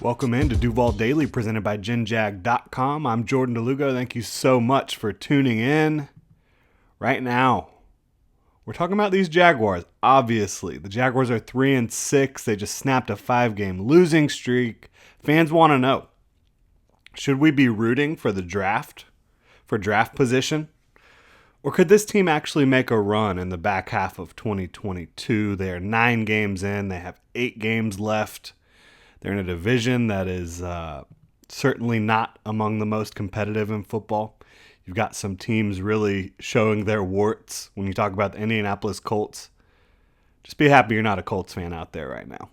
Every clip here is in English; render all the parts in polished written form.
Welcome in to Duval Daily, presented by GenJag.com. I'm Jordan DeLugo. Thank you so much for tuning in. Right now, we're talking about these Jaguars. Obviously, the Jaguars are 3-6. They just snapped a 5-game losing streak. Fans want to know, should we be rooting for the draft, for draft position? Or could this team actually make a run in the back half of 2022? They are 9 games in. They have 8 games left. They're in a division that is certainly not among the most competitive in football. You've got some teams really showing their warts when you talk about the Indianapolis Colts. Just be happy you're not a Colts fan out there right now.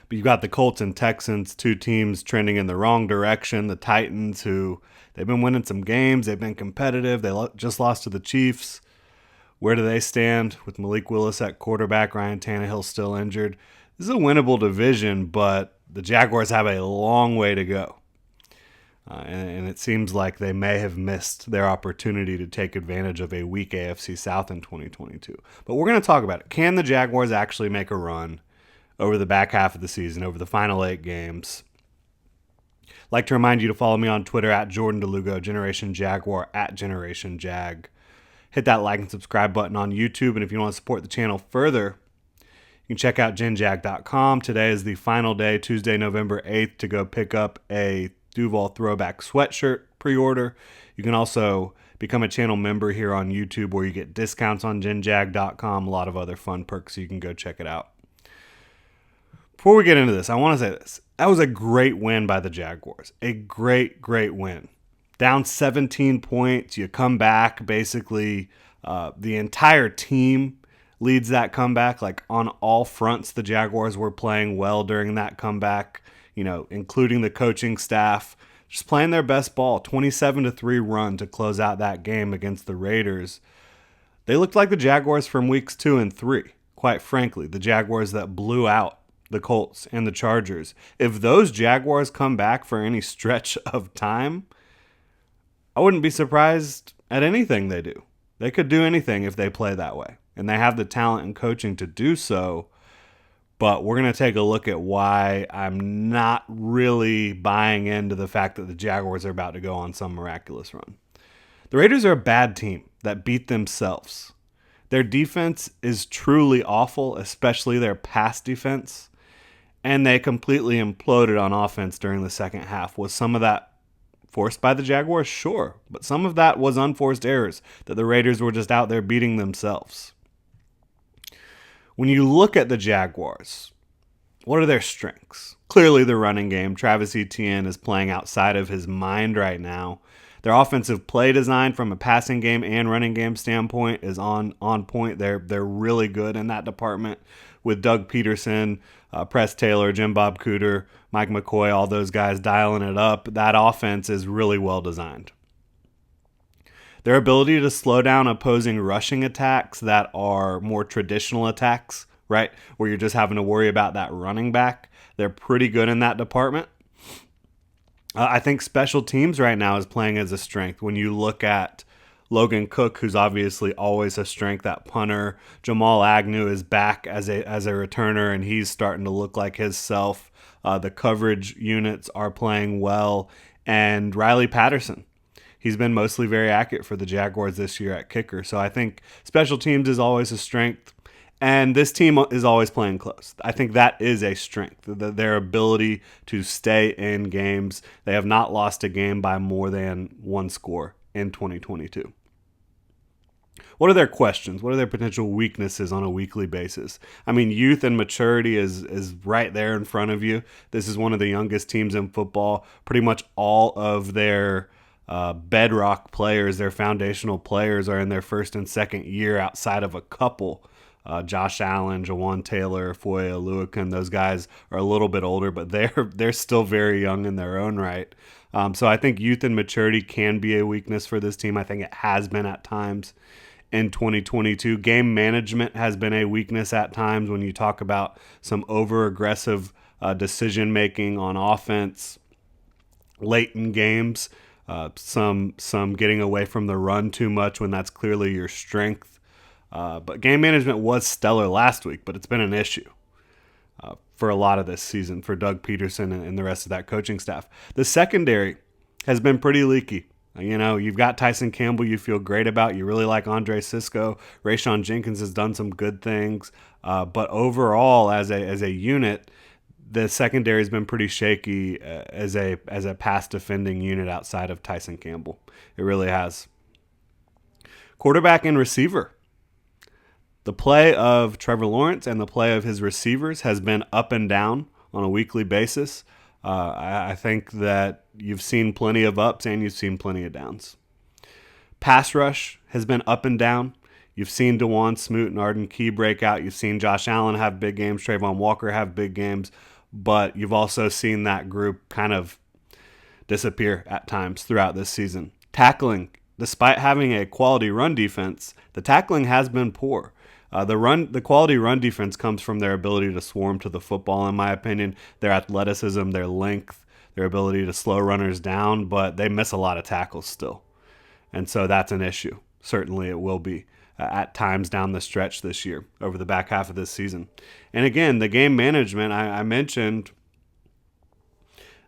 But you've got the Colts and Texans, 2 teams trending in the wrong direction. The Titans, who they've been winning some games. They've been competitive. They just lost to the Chiefs. Where do they stand with Malik Willis at quarterback? Ryan Tannehill still injured. This is a winnable division, but the Jaguars have a long way to go. And it seems like they may have missed their opportunity to take advantage of a weak AFC South in 2022. But we're going to talk about it. Can the Jaguars actually make a run over the back half of the season, over the final 8 games? I'd like to remind you to follow me on Twitter at Jordan DeLugo, Generation Jaguar at Generation Jag. Hit that like and subscribe button on YouTube. And if you want to support the channel further, you can check out GenJag.com. Today is the final day, Tuesday, November 8th, to go pick up a Duval Throwback sweatshirt pre-order. You can also become a channel member here on YouTube where you get discounts on GenJag.com, a lot of other fun perks, so you can go check it out. Before we get into this, I want to say this. That was a great win by the Jaguars. A great, great win. Down 17 points. You come back. Basically, the entire team leads that comeback. Like on all fronts, the Jaguars were playing well during that comeback, including the coaching staff, just playing their best ball. 27-3 run to close out that game against the Raiders. They looked like the Jaguars from weeks 2 and 3, quite frankly, the Jaguars that blew out the Colts and the Chargers. If those Jaguars come back for any stretch of time, I wouldn't be surprised at anything they do. They could do anything if they play that way. And they have the talent and coaching to do so. But we're going to take a look at why I'm not really buying into the fact that the Jaguars are about to go on some miraculous run. The Raiders are a bad team that beat themselves. Their defense is truly awful, especially their pass defense. And they completely imploded on offense during the second half. Was some of that forced by the Jaguars? Sure. But some of that was unforced errors that the Raiders were just out there beating themselves. When you look at the Jaguars, what are their strengths? Clearly the running game. Travis Etienne is playing outside of his mind right now. Their offensive play design from a passing game and running game standpoint is on point. They're really good in that department with Doug Peterson, Press Taylor, Jim Bob Cooter, Mike McCoy, all those guys dialing it up. That offense is really well designed. Their ability to slow down opposing rushing attacks that are more traditional attacks, right, where you're just having to worry about that running back, they're pretty good in that department. I think special teams right now is playing as a strength. When you look at Logan Cook, who's obviously always a strength at punter, Jamal Agnew is back as a returner, and he's starting to look like his self. The coverage units are playing well, and Riley Patterson, he's been mostly very accurate for the Jaguars this year at kicker. So I think special teams is always a strength. And this team is always playing close. I think that is a strength, their ability to stay in games. They have not lost a game by more than 1 score in 2022. What are their questions? What are their potential weaknesses on a weekly basis? I mean, youth and maturity is right there in front of you. This is one of the youngest teams in football. Pretty much all of their bedrock players, their foundational players, are in their first and second year outside of a couple. Josh Allen, Jawan Taylor, Foye Oluokun, those guys are a little bit older, but they're still very young in their own right. So I think youth and maturity can be a weakness for this team. I think it has been at times in 2022. Game management has been a weakness at times when you talk about some over-aggressive decision-making on offense late in games. Some getting away from the run too much when that's clearly your strength. But game management was stellar last week, but it's been an issue. for a lot of this season for Doug Peterson and the rest of that coaching staff. The secondary has been pretty leaky. You know, you've got Tyson Campbell you feel great about. You really like Andre Sisco. Rayshon Jenkins has done some good things. But overall, as a unit, the secondary has been pretty shaky as a pass defending unit outside of Tyson Campbell. It really has. Quarterback and receiver. The play of Trevor Lawrence and the play of his receivers has been up and down on a weekly basis. I think that you've seen plenty of ups and you've seen plenty of downs. Pass rush has been up and down. You've seen DeJuan Smoot and Arden Key break out. You've seen Josh Allen have big games, Trayvon Walker have big games, but you've also seen that group kind of disappear at times throughout this season. Tackling, despite having a quality run defense, the tackling has been poor. The quality run defense comes from their ability to swarm to the football, in my opinion, their athleticism, their length, their ability to slow runners down, but they miss a lot of tackles still. And so that's an issue. Certainly it will be at times down the stretch this year, over the back half of this season. And again, the game management, I mentioned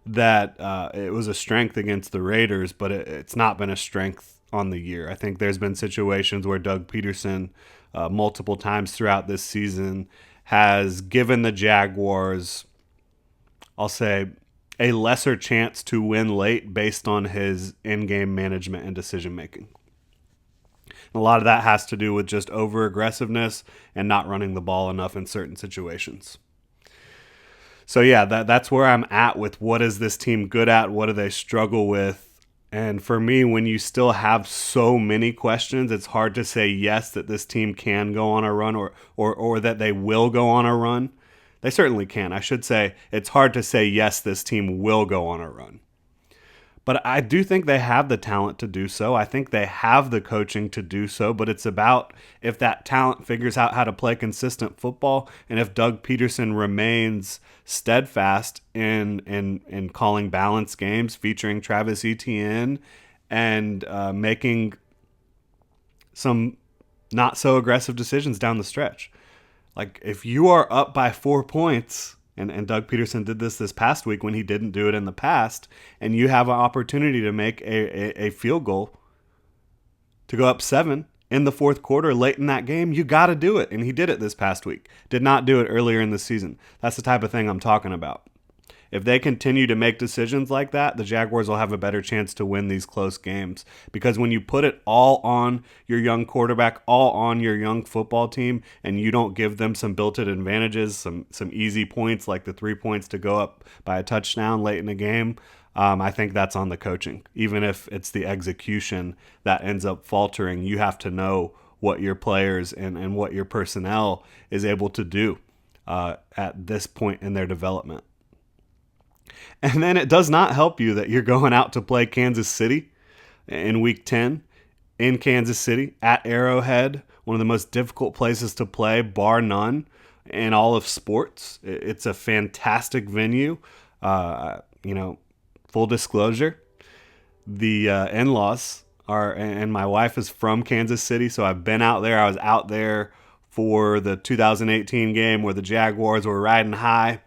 that it was a strength against the Raiders, but it's not been a strength on the year. I think there's been situations where Doug Peterson multiple times throughout this season has given the Jaguars, I'll say, a lesser chance to win late based on his in-game management and decision-making. A lot of that has to do with just over-aggressiveness and not running the ball enough in certain situations. So yeah, that's where I'm at with what is this team good at, what do they struggle with. And for me, when you still have so many questions, it's hard to say yes that this team can go on a run or that they will go on a run. They certainly can. I should say it's hard to say yes, this team will go on a run. But I do think they have the talent to do so. I think they have the coaching to do so, but it's about if that talent figures out how to play consistent football and if Doug Peterson remains steadfast in calling balanced games featuring Travis Etienne and making some not so aggressive decisions down the stretch. Like if you are up by 4 points, and Doug Peterson did this past week when he didn't do it in the past, and you have an opportunity to make a field goal to go up 7 in the fourth quarter late in that game, you got to do it. And he did it this past week. Did not do it earlier in the season. That's the type of thing I'm talking about. If they continue to make decisions like that, the Jaguars will have a better chance to win these close games. Because when you put it all on your young quarterback, all on your young football team, and you don't give them some built-in advantages, some easy points like the 3 points to go up by a touchdown late in the game, I think that's on the coaching. Even if it's the execution that ends up faltering, you have to know what your players and what your personnel is able to do at this point in their development. And then it does not help you that you're going out to play Kansas City in Week 10 in Kansas City at Arrowhead, one of the most difficult places to play, bar none, in all of sports. It's a fantastic venue. Full disclosure, the in-laws and my wife is from Kansas City, so I've been out there. I was out there for the 2018 game where the Jaguars were riding high.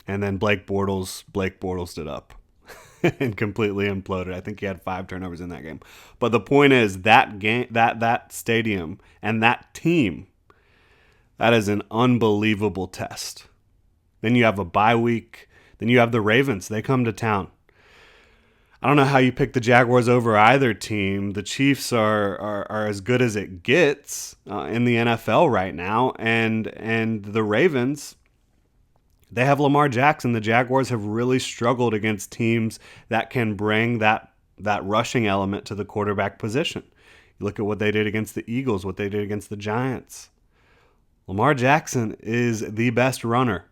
And then Blake Bortles it up and completely imploded. I think he had 5 turnovers in that game. But the point is that game, that stadium and that team, that is an unbelievable test. Then you have a bye week. Then you have the Ravens. They come to town. I don't know how you pick the Jaguars over either team. The Chiefs are as good as it gets in the NFL right now, and the Ravens, they have Lamar Jackson. The Jaguars have really struggled against teams that can bring that rushing element to the quarterback position. You look at what they did against the Eagles, what they did against the Giants. Lamar Jackson is the best runner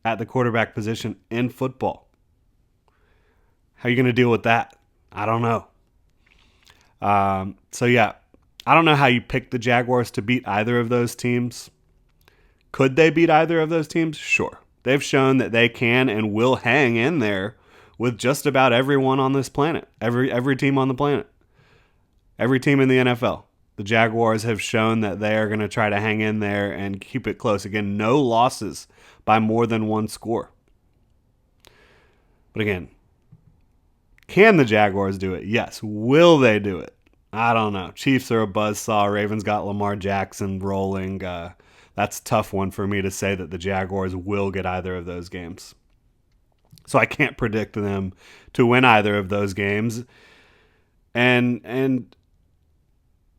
at the quarterback position in football. How are you going to deal with that? I don't know. I don't know how you pick the Jaguars to beat either of those teams. Could they beat either of those teams? Sure. They've shown that they can and will hang in there with just about everyone on this planet. Every team on the planet. Every team in the NFL. The Jaguars have shown that they are going to try to hang in there and keep it close. Again, no losses by more than one score. But again, can the Jaguars do it? Yes. Will they do it? I don't know. Chiefs are a buzzsaw. Ravens got Lamar Jackson rolling. That's a tough one for me to say that the Jaguars will get either of those games. So I can't predict them to win either of those games. And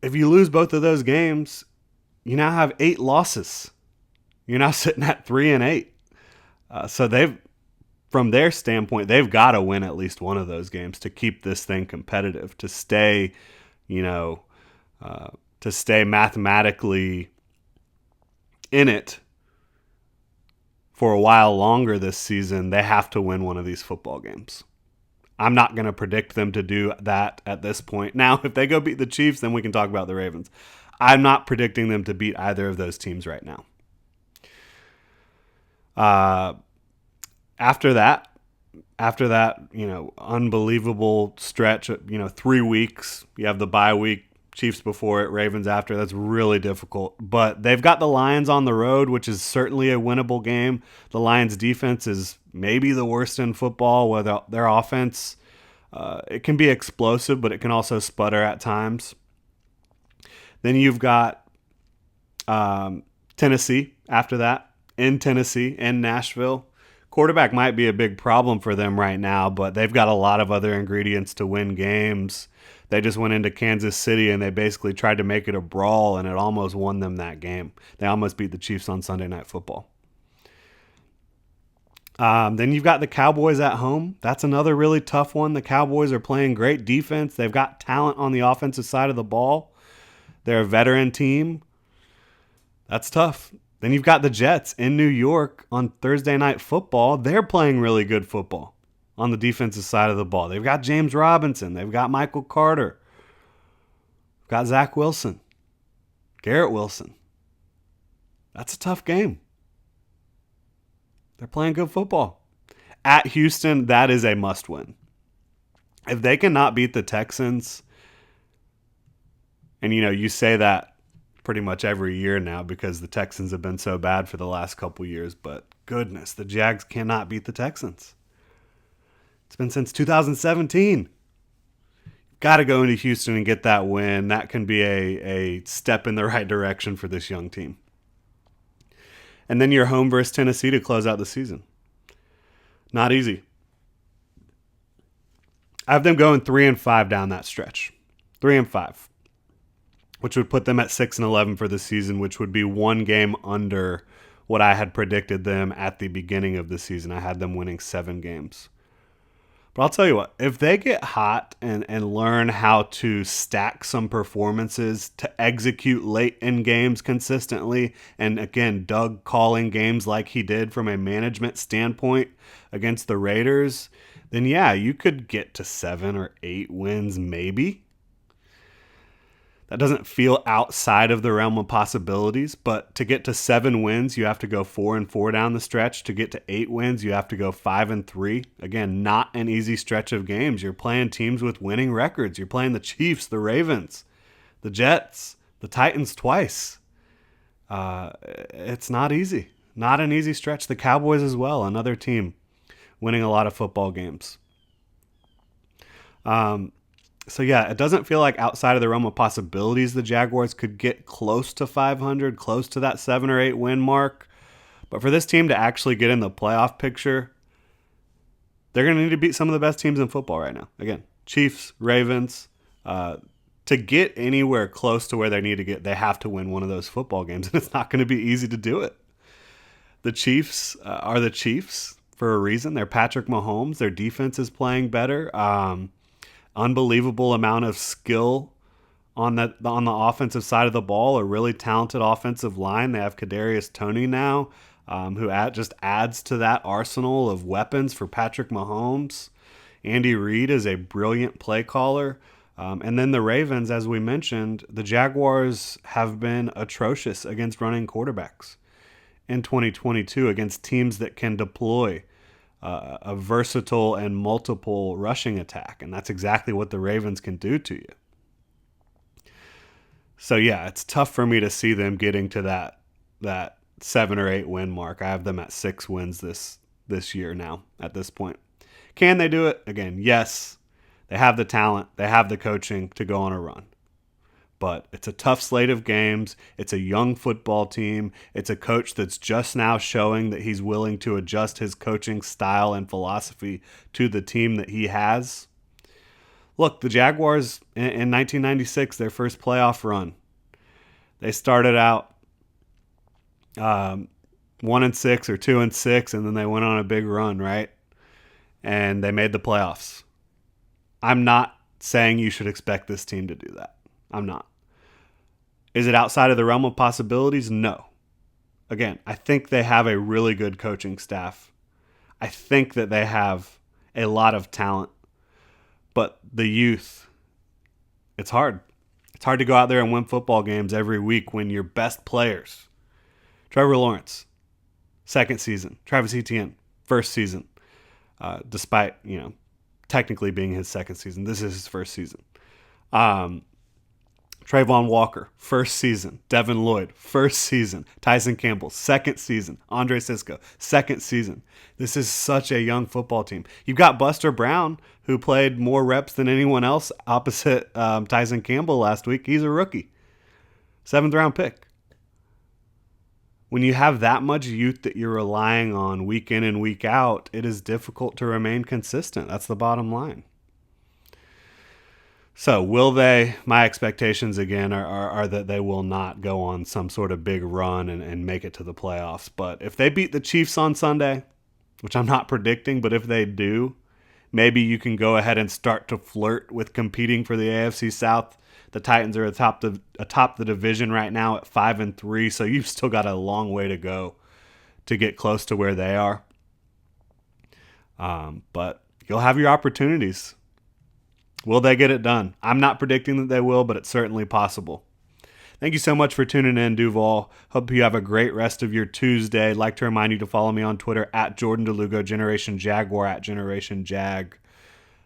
if you lose both of those games, you now have 8 losses. You're now sitting at 3-8. So from their standpoint, they've got to win at least one of those games to keep this thing competitive, to stay, to stay mathematically in it for a while longer this season. They have to win one of these football games. I'm not going to predict them to do that at this point. Now, if they go beat the Chiefs, then we can talk about the Ravens. I'm not predicting them to beat either of those teams right now. After that, unbelievable stretch, 3 weeks, you have the bye week, Chiefs before it, Ravens after. That's really difficult. But they've got the Lions on the road, which is certainly a winnable game. The Lions defense is maybe the worst in football, where their offense, it can be explosive, but it can also sputter at times. Then you've got Tennessee after that, in Tennessee, in Nashville. Quarterback might be a big problem for them right now, but they've got a lot of other ingredients to win games. They just went into Kansas City and they basically tried to make it a brawl, and it almost won them that game. They almost beat the Chiefs on Sunday Night Football. Then you've got the Cowboys at home. That's another really tough one. The Cowboys are playing great defense. They've got talent on the offensive side of the ball. They're a veteran team. That's tough. Then you've got the Jets in New York on Thursday Night Football. They're playing really good football on the defensive side of the ball. They've got James Robinson. They've got Michael Carter. They've got Zach Wilson. Garrett Wilson. That's a tough game. They're playing good football. At Houston, that is a must-win. If they cannot beat the Texans, and you say that pretty much every year now because the Texans have been so bad for the last couple years, but goodness, the Jags cannot beat the Texans. It's been since 2017. Got to go into Houston and get that win. That can be a step in the right direction for this young team. And then you're home versus Tennessee to close out the season. Not easy. I have them going 3-5 down that stretch. 3-5. Which would put them at 6-11 for the season, which would be one game under what I had predicted them at the beginning of the season. I had them winning 7 games. But I'll tell you what, if they get hot and learn how to stack some performances, to execute late in games consistently, and again, Doug calling games like he did from a management standpoint against the Raiders, then yeah, you could get to 7 or 8 wins maybe. That doesn't feel outside of the realm of possibilities, but to get to 7 wins, you have to go 4-4 down the stretch. To get to 8 wins, you have to go 5-3. Again, not an easy stretch of games. You're playing teams with winning records. You're playing the Chiefs, the Ravens, the Jets, the Titans twice. It's not easy. Not an easy stretch. The Cowboys as well, another team winning a lot of football games. So yeah, it doesn't feel like outside of the realm of possibilities the Jaguars could get close to 500, close to that 7 or 8 win mark. But for this team to actually get in the playoff picture, they're going to need to beat some of the best teams in football right now. Again, Chiefs, Ravens. To get anywhere close to where they need to get, they have to win one of those football games, and it's not going to be easy to do it. The Chiefs are the Chiefs for a reason. They're Patrick Mahomes. Their defense is playing better. Unbelievable amount of skill on the offensive side of the ball. A really talented offensive line. They have Kadarius Toney now, who just adds to that arsenal of weapons for Patrick Mahomes. Andy Reid is a brilliant play caller. And then the Ravens, as we mentioned, the Jaguars have been atrocious against running quarterbacks in 2022 against teams that can deploy a versatile and multiple rushing attack. And that's exactly what the Ravens can do to you. So yeah, it's tough for me to see them getting to that 7 or 8 win mark. I have them at 6 wins this year now at this point. Can they do it? Again, yes. They have the talent, they have the coaching to go on a run. But it's a tough slate of games. It's a young football team. It's a coach that's just now showing that he's willing to adjust his coaching style and philosophy to the team that he has. Look, the Jaguars in 1996, their first playoff run, they started out 1-6 or 2-6, and then they went on a big run, right? And they made the playoffs. I'm not saying you should expect this team to do that. I'm not. Is it outside of the realm of possibilities? No. Again, I think they have a really good coaching staff. I think that they have a lot of talent. But the youth, it's hard. It's hard to go out there and win football games every week when your best players, Trevor Lawrence, second season. Travis Etienne, first season. Despite, technically being his second season. This is his first season. Trayvon Walker, first season. Devin Lloyd, first season. Tyson Campbell, second season. Andre Sisco, second season. This is such a young football team. You've got Buster Brown, who played more reps than anyone else opposite Tyson Campbell last week. He's a rookie. 7th round pick. When you have that much youth that you're relying on week in and week out, it is difficult to remain consistent. That's the bottom line. So will they? My expectations, again, are that they will not go on some sort of big run and make it to the playoffs. But if they beat the Chiefs on Sunday, which I'm not predicting, but if they do, maybe you can go ahead and start to flirt with competing for the AFC South. The Titans are atop the division right now at 5-3, so you've still got a long way to go to get close to where they are. But you'll have your opportunities. Will they get it done? I'm not predicting that they will, but it's certainly possible. Thank you so much for tuning in, Duval. Hope you have a great rest of your Tuesday. I'd like to remind you to follow me on Twitter at Jordan DeLugo, Generation Jaguar at Generation Jag.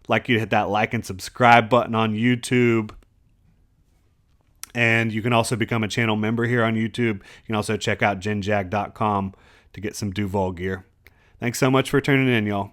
I'd like you to hit that like and subscribe button on YouTube. And you can also become a channel member here on YouTube. You can also check out genjag.com to get some Duval gear. Thanks so much for tuning in, y'all.